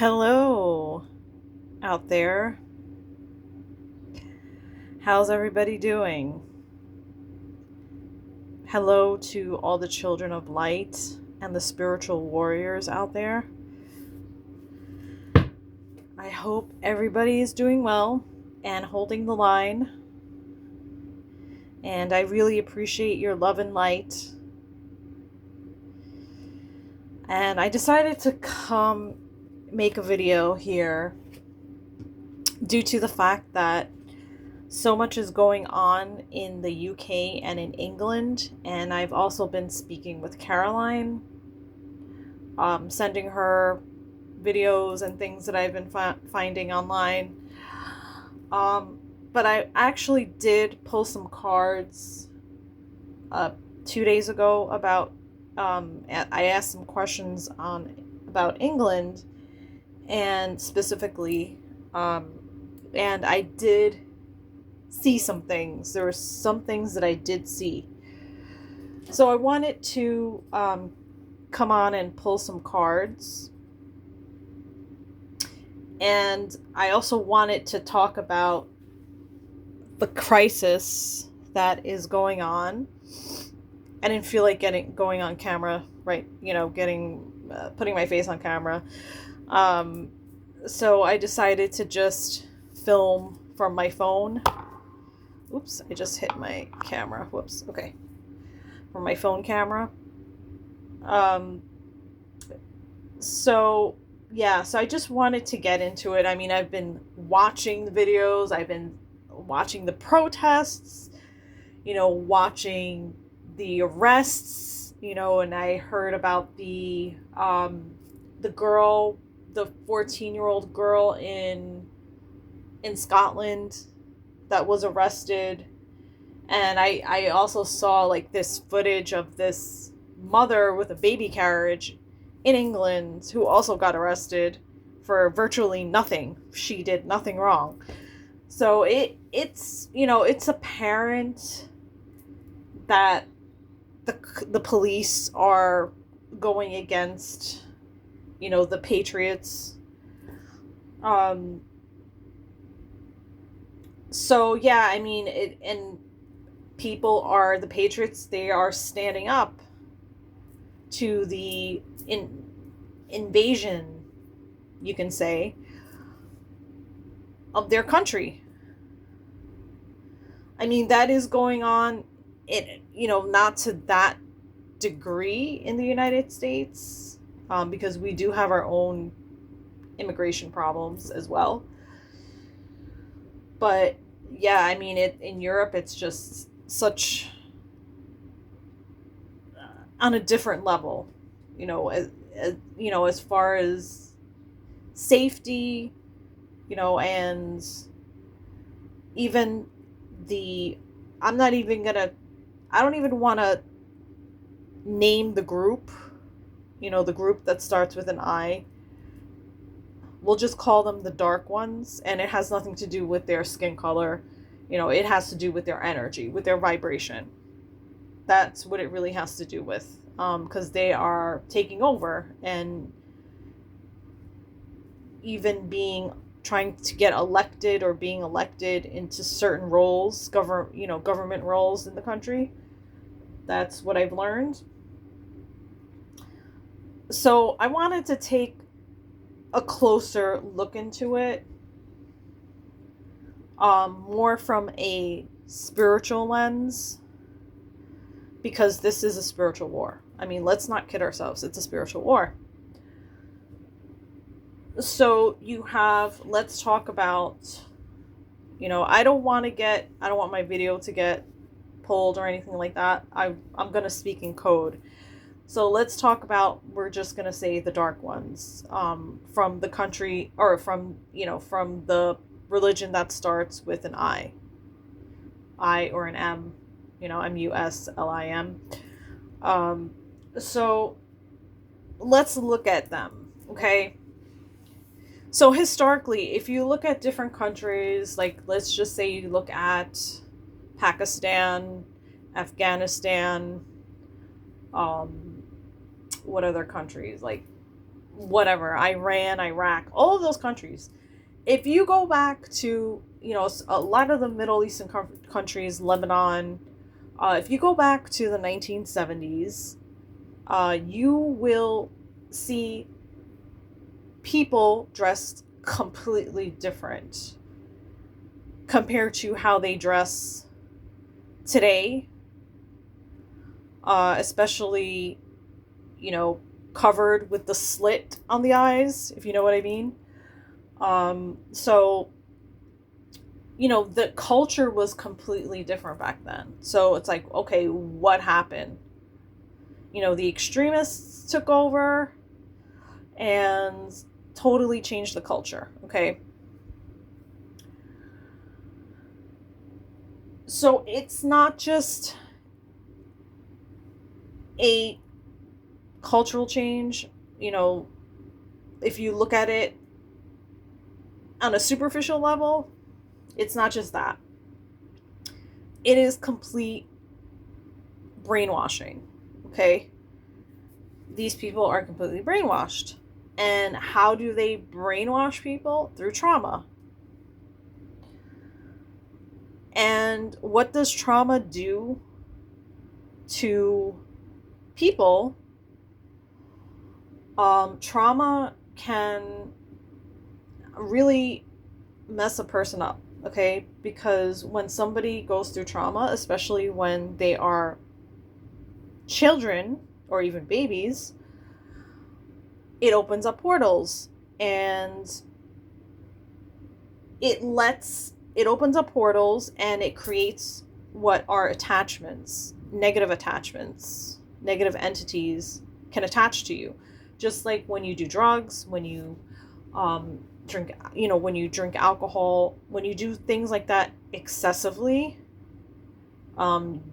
Hello out there. How's everybody doing? Hello to all the children of light and the spiritual warriors out there. I hope everybody is doing well and holding the line. And I really appreciate your love and light. And I decided to come make a video here due to the fact that so much is going on in the UK and in England, and I've also been speaking with Caroline, sending her videos and things that I've been finding online. But I actually did pull some cards 2 days ago about, I asked some questions about England, and specifically, and I did see some things. There were some things that I did see. So I wanted to come on and pull some cards. And I also wanted to talk about the crisis that is going on. I didn't feel like going on camera, right? Putting my face on camera. So I decided to just film from my phone. Oops, I just hit my camera. Whoops, okay. From my phone camera. So I just wanted to get into it. I mean, I've been watching the videos. I've been watching the protests, watching the arrests, and I heard about the girl, the 14-year-old girl in Scotland that was arrested. And I also saw like this footage of this mother with a baby carriage in England who also got arrested for virtually nothing. She did nothing wrong. So it's apparent that the police are going against, the patriots. So yeah, I mean, and the patriots, they are standing up to the invasion, you can say, of their country. I mean, that is going on, not to that degree in the United States, because we do have our own immigration problems as well. But yeah, I mean, in Europe, it's just such on a different level, as far as safety, and even I don't even want to name the group, the group that starts with an I. We'll just call them the dark ones, and it has nothing to do with their skin color. It has to do with their energy, with their vibration. That's what it really has to do with, because they are taking over and even trying to get elected or being elected into certain roles, government roles in the country. That's what I've learned. So I wanted to take a closer look into it, more from a spiritual lens, because this is a spiritual war. I mean, let's not kid ourselves. It's a spiritual war. So let's talk about, I don't want my video to get pulled or anything like that. I'm going to speak in code. So let's talk about, we're just going to say the dark ones, from the country, or from the religion that starts with an I or an M, MUSLIM. So let's look at them, okay? So historically, if you look at different countries, like let's just say you look at Pakistan, Afghanistan, what other countries? Like whatever, Iran, Iraq, all of those countries. If you go back to, a lot of the Middle Eastern countries, Lebanon, if you go back to the 1970s, you will see people dressed completely different compared to how they dress today, especially, covered with the slit on the eyes, if you know what I mean. So, the culture was completely different back then. So it's like, okay, what happened? The extremists took over and totally changed the culture, okay? So it's not just a cultural change, if you look at it on a superficial level, it's not just that. It is complete brainwashing, okay? These people are completely brainwashed. And how do they brainwash people? Through trauma. And what does trauma do to people? Trauma can really mess a person up, okay? Because when somebody goes through trauma, especially when they are children or even babies, it opens up portals, and it opens up portals, and it creates what are attachments, negative entities can attach to you. Just like when you do drugs, when you drink, when you drink alcohol, when you do things like that excessively,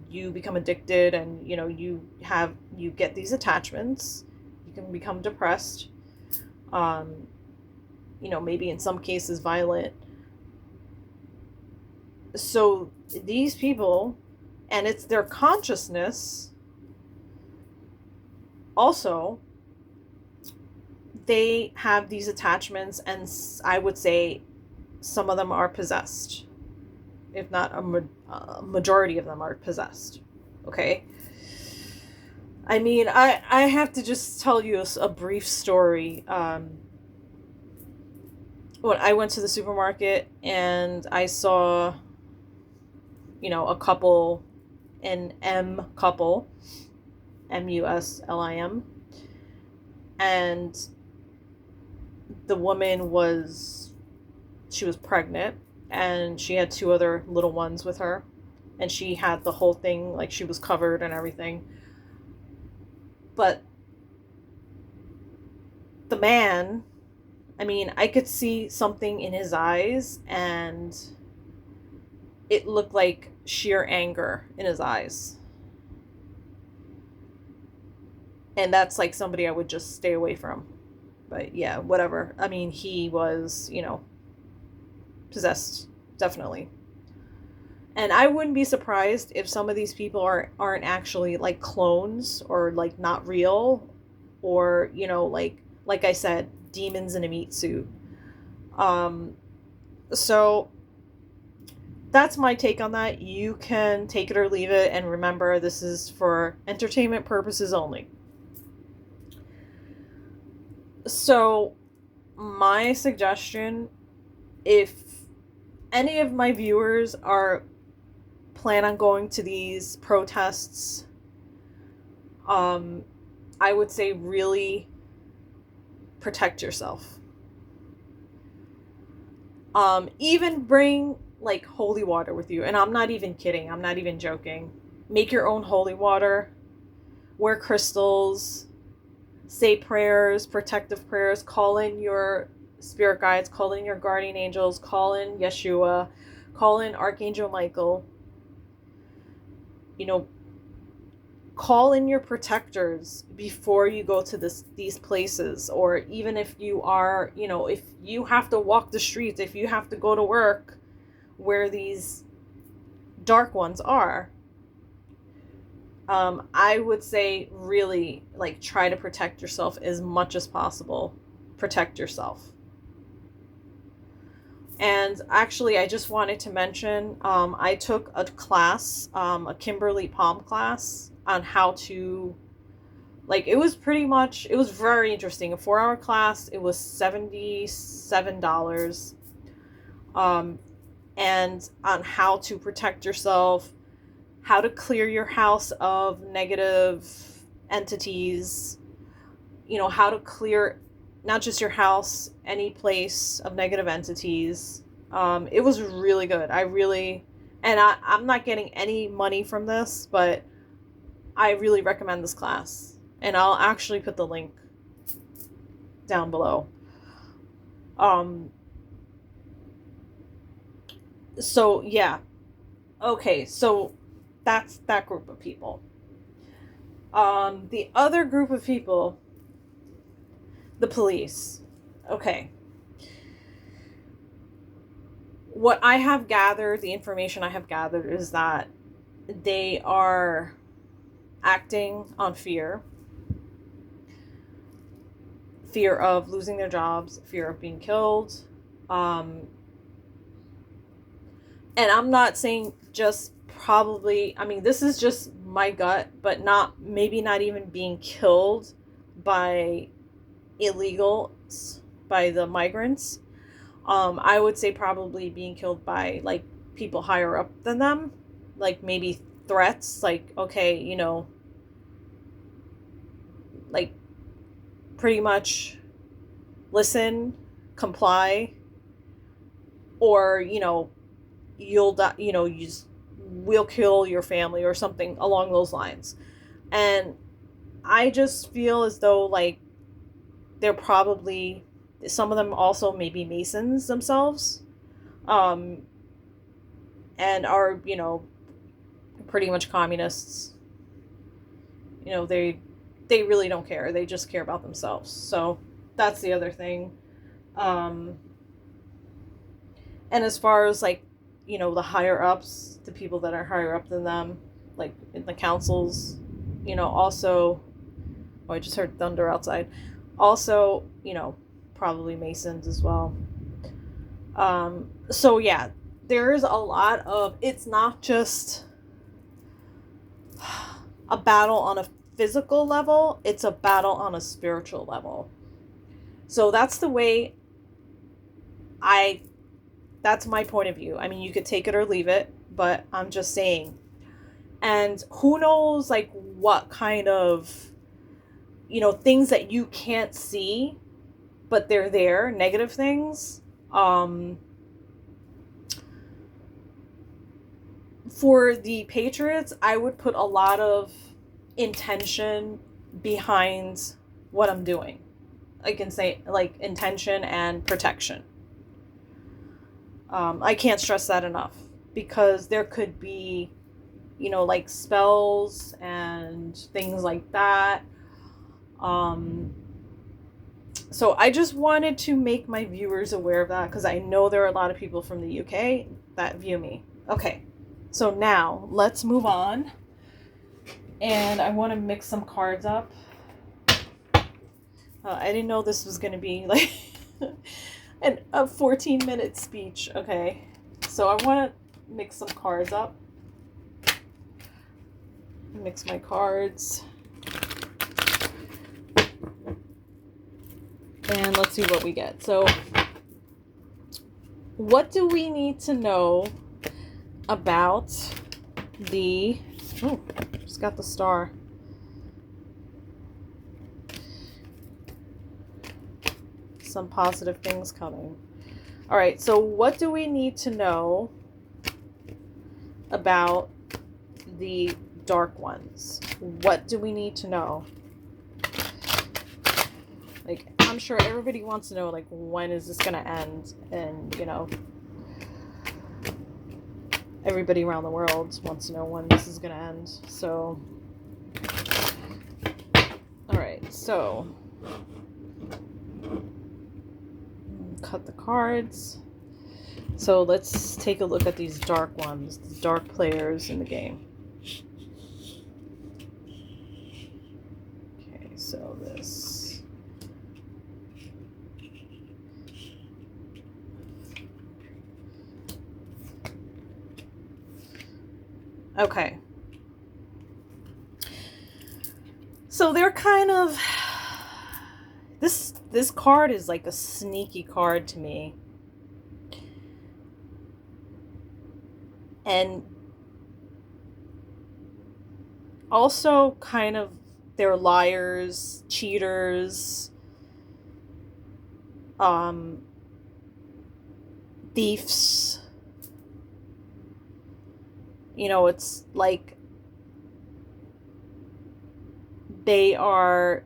you become addicted, and you get these attachments. You can become depressed, maybe in some cases violent. So these people, and it's their consciousness also, they have these attachments, and I would say some of them are possessed, if not a majority of them are possessed, okay? I mean, I have to just tell you a brief story. When I went to the supermarket and I saw, a couple, an M couple, MUSLIM, and the woman was pregnant, and she had 2 other little ones with her, and she had the whole thing, like she was covered and everything. But the man, I mean, I could see something in his eyes, and it looked like sheer anger in his eyes. And that's like somebody I would just stay away from. But yeah, whatever. I mean, he was, possessed, definitely. And I wouldn't be surprised if some of these people aren't actually like clones, or like not real, or, like I said, demons in a meat suit. So that's my take on that. You can take it or leave it, and remember, this is for entertainment purposes only. So my suggestion, if any of my viewers plan on going to these protests, I would say really protect yourself. Even bring like holy water with you, and I'm not even kidding, I'm not even joking. Make your own holy water, wear crystals, say prayers, protective prayers, call in your spirit guides, call in your guardian angels, call in Yeshua, call in Archangel Michael. Call in your protectors before you go to these places. Or even if you are, if you have to walk the streets, if you have to go to work where these dark ones are, I would say really, like, try to protect yourself as much as possible. Protect yourself. And actually, I just wanted to mention, I took a class, a Kimberly Palm class, on how to, like, it was very interesting. A 4-hour class, it was $77. And on how to protect yourself, how to clear your house of negative entities, how to clear not just your house, any place of negative entities. It was really good. I'm not getting any money from this, but I really recommend this class. And I'll actually put the link down below. So yeah. Okay, so that's that group of people. The other group of people, the police. Okay. What I have gathered, the information I have gathered, is that they are acting on fear of losing their jobs, fear of being killed. And I'm not saying just probably, I mean, this is just my gut, but maybe not even being killed by illegals, by the migrants. I would say probably being killed by, like, people higher up than them, like maybe threats, like, okay, like, pretty much listen, comply, or, you'll die, we'll kill your family or something along those lines. And I just feel as though, like, they're probably, some of them also maybe Masons themselves, and are, pretty much communists. They really don't care. They just care about themselves. So that's the other thing. And as far as, like, the higher ups, the people that are higher up than them, like in the councils, also, oh, I just heard thunder outside. Also, probably Masons as well. So yeah, there's a lot of, it's not just a battle on a physical level, it's a battle on a spiritual level. So that's the way that's my point of view. I mean, you could take it or leave it, but I'm just saying. And who knows, like, what kind of, things that you can't see, but they're there, negative things. For the Patriots, I would put a lot of intention behind what I'm doing. I can say, like, intention and protection. I can't stress that enough, because there could be, like, spells and things like that. So I just wanted to make my viewers aware of that, because I know there are a lot of people from the UK that view me. Okay, so now let's move on. And I want to mix some cards up. I didn't know this was going to be like a 14-minute speech. Okay, so I want to mix some cards up. Mix my cards. And let's see what we get. So, what do we need to know about the... Oh, just got the star. Some positive things coming. All right, so what do we need to know about the dark ones? What do we need to know? Like, I'm sure everybody wants to know, like, when is this going to end? And, everybody around the world wants to know when this is going to end. So, all right, so cut the cards. So let's take a look at these dark ones, the dark players in the game. Okay. So they're kind of... This card is like a sneaky card to me. And also kind of they're liars, cheaters, thieves. You know, it's like they are,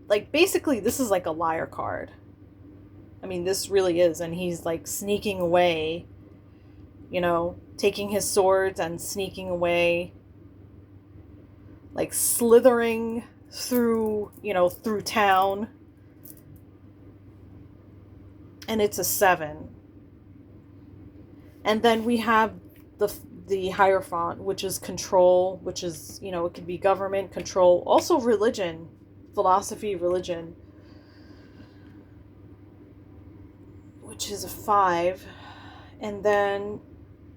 like, basically this is like a liar card. I mean, this really is. And he's like sneaking away, you know, taking his swords and sneaking away, like slithering through, you know, through town. And it's a 7. And then we have the Hierophant, which is control, which is, you know, it could be government, control, also religion, philosophy, religion, which is a 5. And then,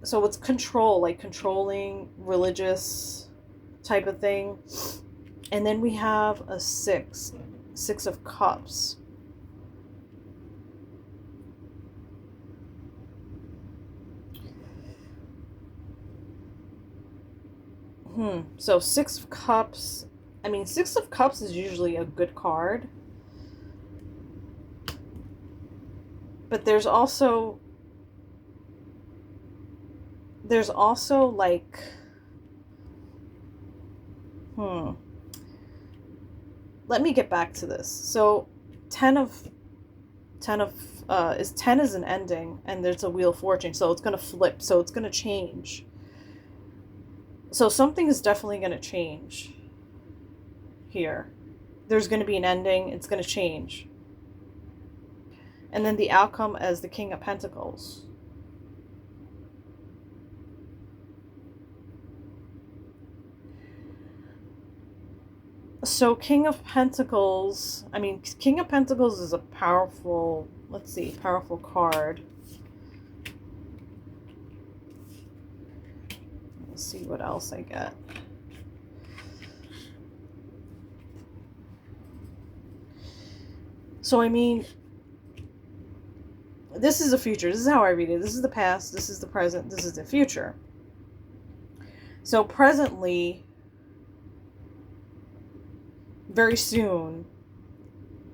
so it's control, like controlling, religious type of thing. And then we have a 6 of Cups. So 6 of Cups. I mean, 6 of Cups is usually a good card. But there's also like, let me get back to this. So 10 is an ending, and there's a Wheel of Fortune, so it's going to flip, so it's going to change. So something is definitely going to change here. There's going to be an ending, it's going to change. And then the outcome as the King of Pentacles. So King of Pentacles, I mean, King of Pentacles is a powerful, let's see, powerful card. Let's see what else I get. So, I mean, this is the future. This is how I read it. This is the past. This is the present. This is the future. So, presently, very soon,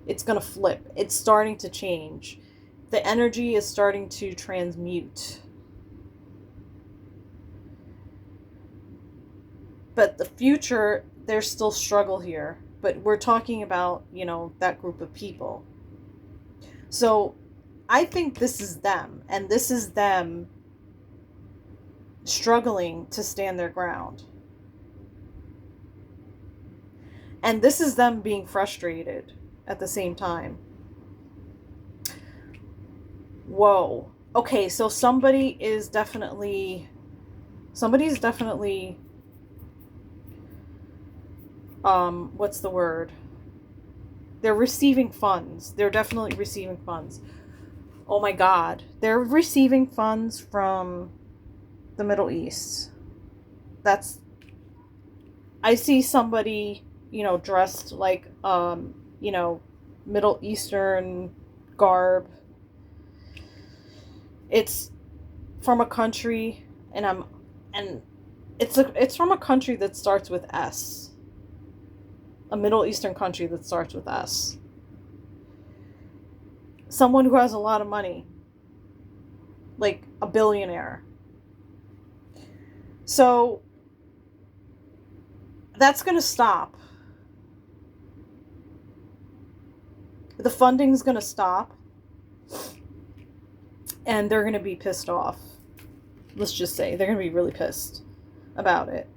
it's going to flip. It's starting to change. The energy is starting to transmute. But the future, there's still struggle here. But we're talking about, you know, that group of people. So I think this is them. And this is them struggling to stand their ground. And this is them being frustrated at the same time. Whoa. Okay, so somebody's definitely what's the word? They're receiving funds. They're definitely receiving funds. Oh my God. They're receiving funds from the Middle East. I see somebody, you know, dressed like, you know, Middle Eastern garb. It's from a country, and it's from a country that starts with S. A Middle Eastern country that starts with S. Someone who has a lot of money. Like a billionaire. So that's going to stop. The funding's going to stop. And they're going to be pissed off. Let's just say they're going to be really pissed about it.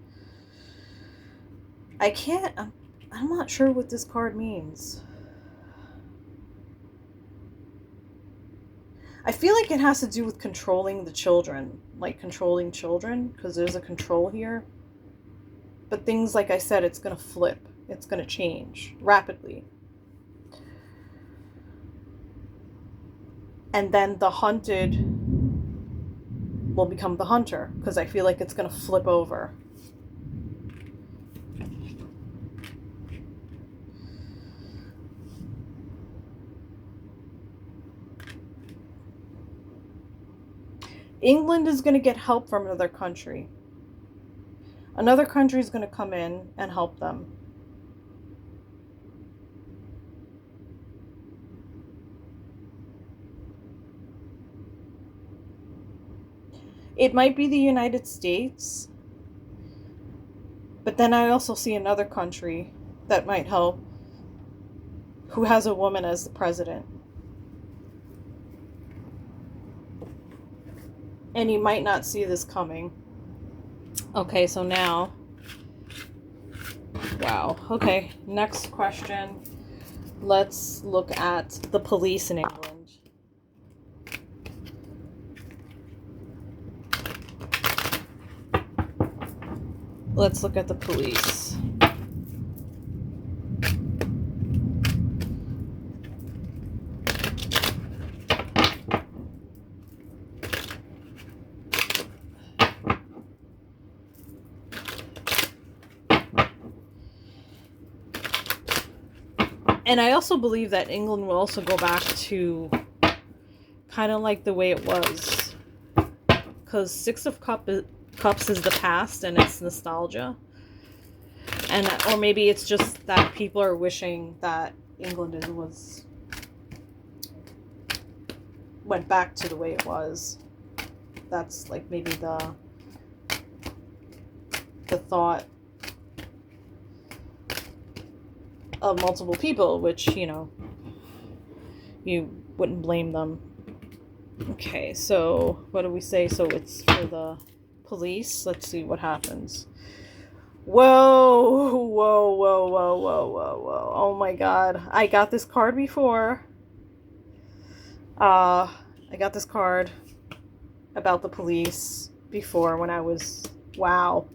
I'm not sure what this card means. I feel like it has to do with controlling the children. Like controlling children, because there's a control here. But things, like I said, it's going to flip. It's going to change rapidly. And then the hunted will become the hunter, because I feel like it's going to flip over. England is going to get help from another country. Another country is going to come in and help them. It might be the United States, but then I also see another country that might help who has a woman as the president. And you might not see this coming. Okay, so now... Wow. Okay, next question. Let's look at the police in England. Let's look at the police. And I also believe that England will also go back to kind of like the way it was. Because Six of Cups is the past and it's nostalgia. And or maybe it's just that people are wishing that England went back to the way it was. That's like maybe the thought of multiple people, which, you know, you wouldn't blame them. Okay, so what do we say? So it's for the police. Let's see what happens. Whoa, whoa, whoa, whoa, whoa, whoa, whoa. Oh my god. I got this card before. I got this card about the police before when I was... Wow.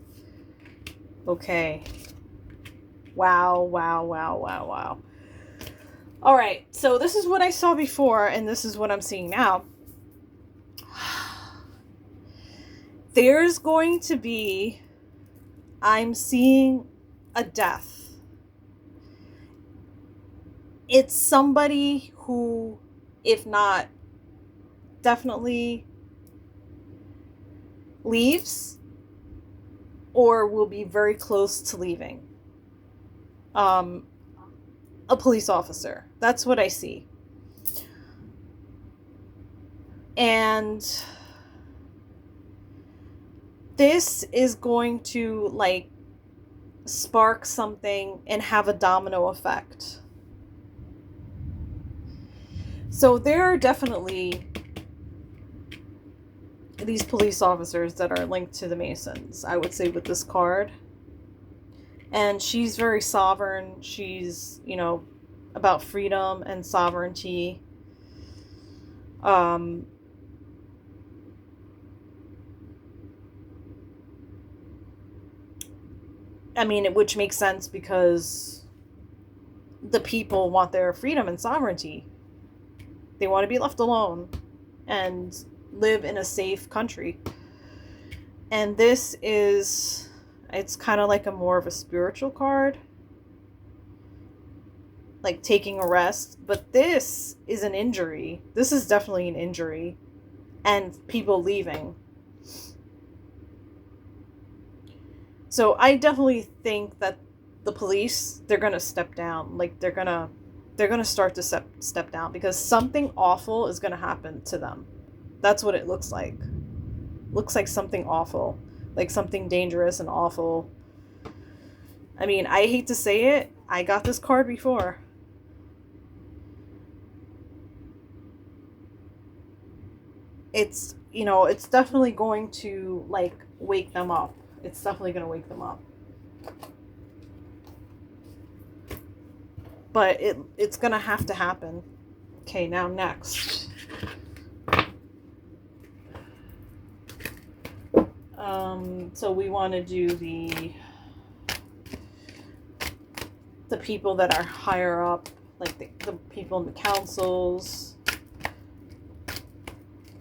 Okay. Wow, wow, wow, wow, wow. Alright, so this is what I saw before, and this is what I'm seeing now. There's going to be... I'm seeing a death. It's somebody who, if not, definitely leaves or will be very close to leaving. A police officer. That's what I see. And this is going to, like, spark something and have a domino effect. So there are definitely these police officers that are linked to the Masons, I would say, with this card. And she's very sovereign. She's, you know, about freedom and sovereignty. I mean, which makes sense because the people want their freedom and sovereignty. They want to be left alone and live in a safe country. And this is... It's kind of like a more of a spiritual card. Like taking a rest. But this is an injury. This is definitely an injury. And people leaving. So I definitely think that the police, they're going to step down. Like they're going to start to step down. Because something awful is going to happen to them. That's what it looks like. Looks like something awful. Like something dangerous and awful. I mean, I hate to say it. I got this card before. It's, you know, it's definitely going to, like, wake them up. It's definitely going to wake them up. But it's going to have to happen. Okay, now next. So we want to do the people that are higher up, like the people in the councils.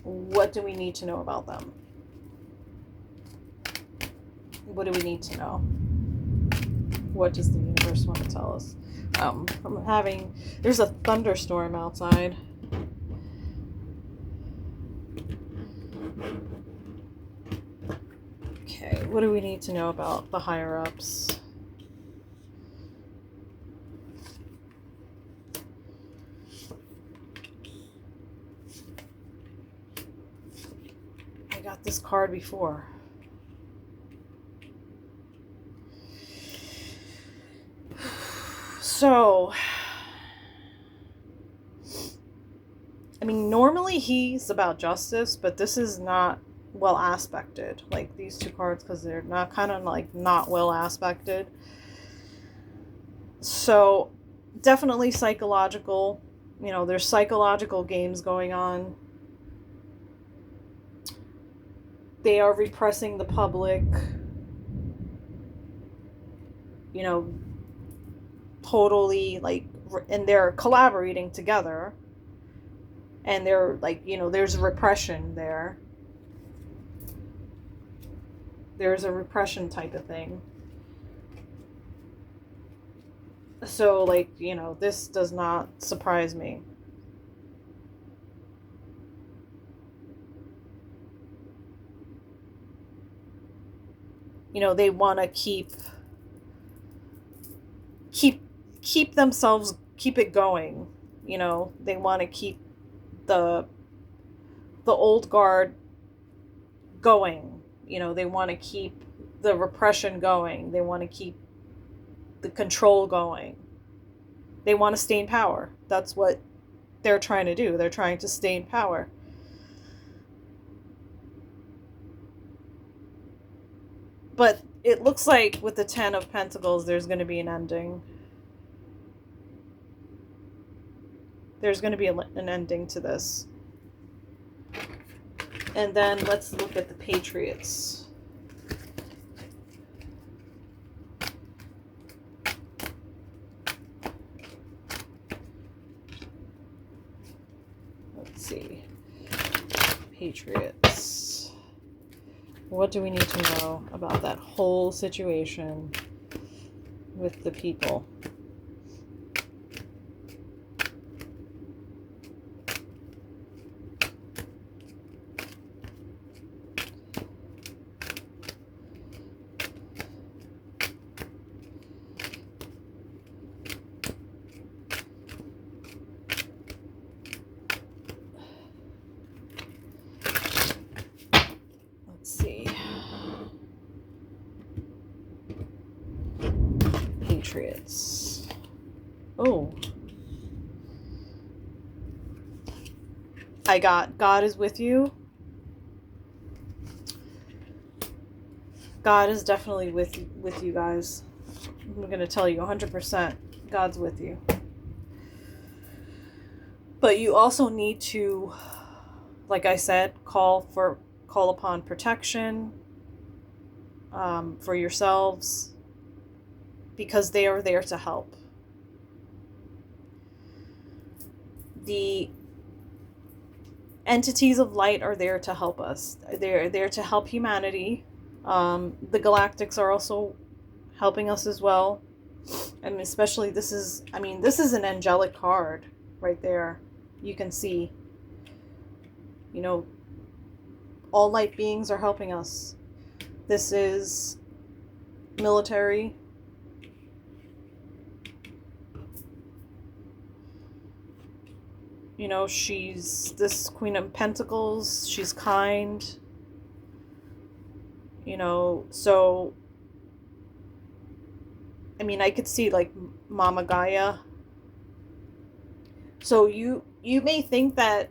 What do we need to know about them? What do we need to know? What does the universe want to tell us? There's a thunderstorm outside. What do we need to know about the higher-ups? I got this card before. So, I mean, normally he's about justice, but this is not well aspected, like these two cards, because they're not kind of like not well aspected. So definitely psychological, there's psychological games going on. They are repressing the public, totally, like, and they're collaborating together, and they're like, there's repression there. There's a repression type of thing. So, like, this does not surprise me. They want to keep themselves, keep it going. They want to keep the old guard going. They want to keep the repression going. They want to keep the control going. They want to stay in power. That's what they're trying to do. They're trying to stay in power. But it looks like with the Ten of Pentacles, there's going to be an ending. There's going to be an ending to this. And then let's look at the Patriots. Let's see. Patriots. What do we need to know about that whole situation with the people? Patriots. Oh. I got God is with you. God is definitely with you guys. I'm going to tell you 100% God's with you. But you also need to, like I said, call upon protection for yourselves, because they are there to help. The entities of light are there to help us. They're there to help humanity. The Galactics are also helping us as well. I mean, especially this is an angelic card right there. You can see, all light beings are helping us. This is military. She's this Queen of Pentacles. She's kind. So, I mean, I could see, like, Mama Gaia. So you may think that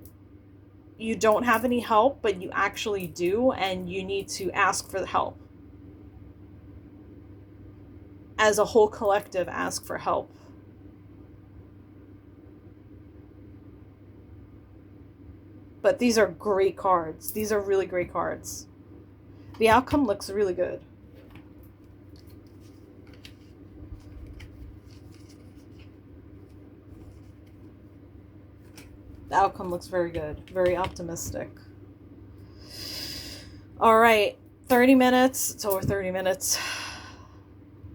you don't have any help, but you actually do, and you need to ask for the help. As a whole collective, ask for help. But these are great cards. These are really great cards. The outcome looks really good. The outcome looks very good. Very optimistic. All right. 30 minutes. It's over 30 minutes.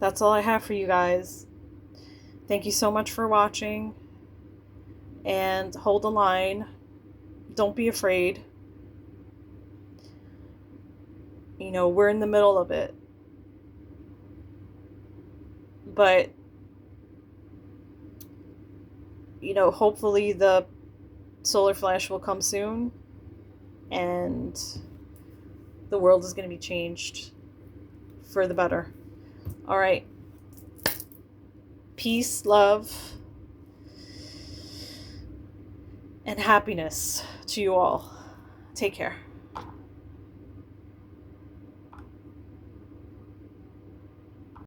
That's all I have for you guys. Thank you so much for watching. And hold the line. Don't be afraid. You know, we're in the middle of it. But, you know, hopefully the solar flash will come soon and the world is going to be changed for the better. All right. Peace, love, and happiness to you all. Take care.